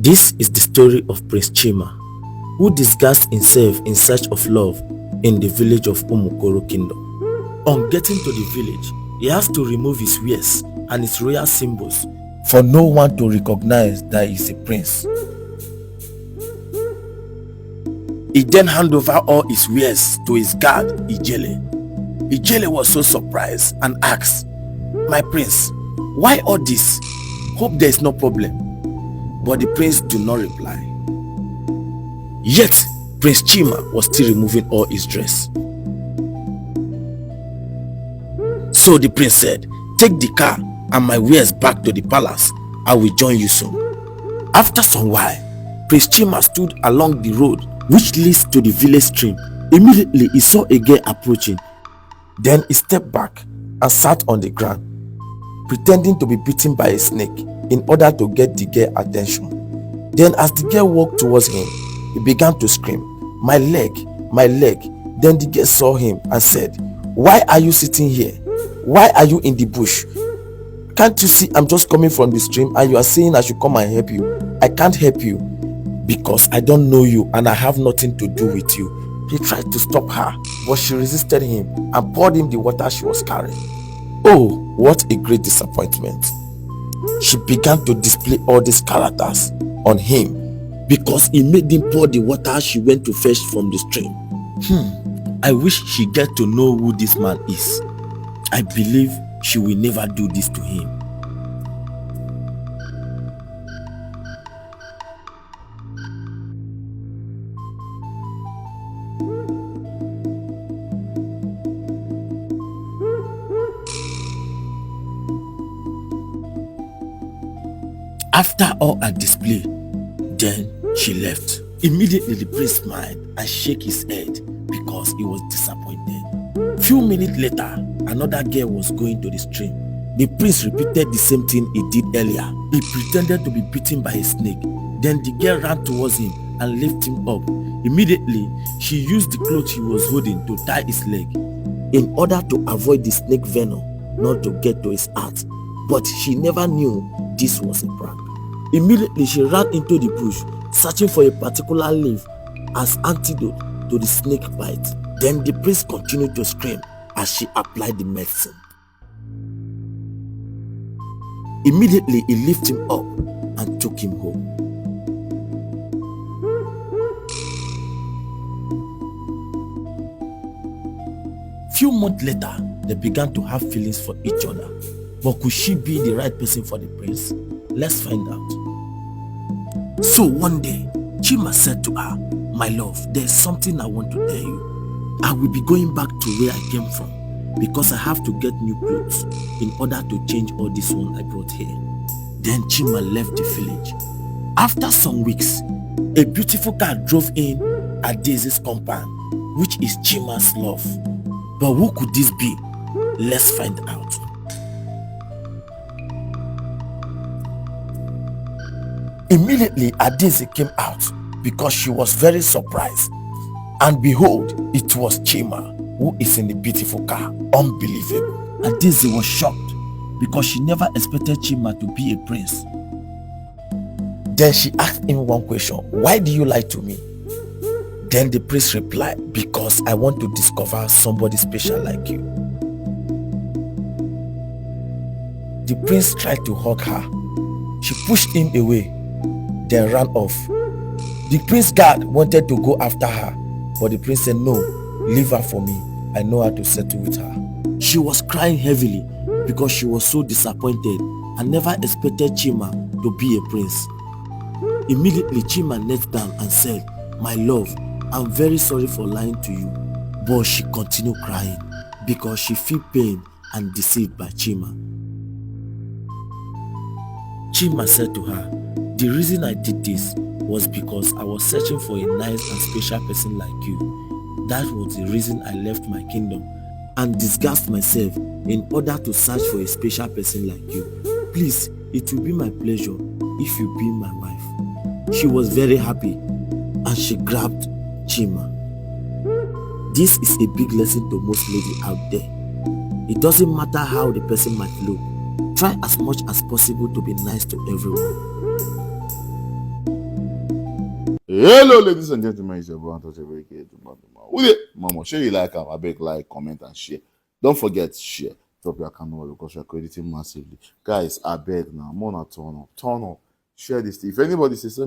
This is the story of Prince Chima, who disguised himself in search of love in the village of Umukoro Kingdom. On getting to the village, he has to remove his wares and his royal symbols for no one to recognize that he is a prince. He then handed over all his wares to his guard, Ijele. Ijele was so surprised and asked, "My prince, why all this? Hope there is no problem." But the prince did not reply. Yet, Prince Chima was still removing all his dress. So the prince said, "Take the car and my wares back to the palace. I will join you soon." After some while, Prince Chima stood along the road which leads to the village stream. Immediately he saw a girl approaching. Then he stepped back and sat on the ground, pretending to be bitten by a snake in order to get the girl's attention. Then as the girl walked towards him, he began to scream, "My leg, my leg." Then the girl saw him and said, "Why are you sitting here? Why are you in the bush? Can't you see I'm just coming from the stream and you are saying I should come and help you? I can't help you because I don't know you and I have nothing to do with you." He tried to stop her, but she resisted him and poured him the water she was carrying. Oh, what a great disappointment. She began to display all these characters on him because he made him pour the water she went to fetch from the stream. I wish she get to know who this man is. I believe she will never do this to him. After all her display, then she left. Immediately the prince smiled and shook his head because he was disappointed. Few minutes later, another girl was going to the stream. The prince repeated the same thing he did earlier. He pretended to be bitten by a snake. Then the girl ran towards him and lifted him up. Immediately, she used the cloth he was holding to tie his leg in order to avoid the snake venom not to get to his heart. But she never knew this was a prank. Immediately, she ran into the bush, searching for a particular leaf as antidote to the snake bite. Then the prince continued to scream as she applied the medicine. Immediately, he lifted him up and took him home. Few months later, they began to have feelings for each other. But could she be the right person for the prince? Let's find out. So one day, Chima said to her, "My love, there's something I want to tell you. I will be going back to where I came from because I have to get new clothes in order to change all this one I brought here." Then Chima left the village. After some weeks, a beautiful car drove in at Daisy's compound, which is Chima's love. But who could this be? Let's find out. Immediately, Adaeze came out because she was very surprised. And behold, it was Chima who is in the beautiful car. Unbelievable. Adaeze was shocked because she never expected Chima to be a prince. Then she asked him one question, "Why do you lie to me?" Then the prince replied, "Because I want to discover somebody special like you." The prince tried to hug her. She pushed him away, then ran off. The prince's guard wanted to go after her, but the prince said, "No, leave her for me. I know how to settle with her." She was crying heavily because she was so disappointed and never expected Chima to be a prince. Immediately, Chima knelt down and said, "My love, I'm very sorry for lying to you." But she continued crying because she felt pain and deceived by Chima. Chima said to her, "The reason I did this was because I was searching for a nice and special person like you. That was the reason I left my kingdom and disguised myself in order to search for a special person like you. Please, it will be my pleasure if you be my wife." She was very happy and she grabbed Chima. This is a big lesson to most ladies out there. It doesn't matter how the person might look. Try as much as possible to be nice to everyone. Hello, ladies and gentlemen, it's your brother Touch Mama, share you like I beg, like, comment, and share. Don't forget share. Drop your account number because we are crediting massively. Guys, I beg now, more not turn up. Share this. If anybody says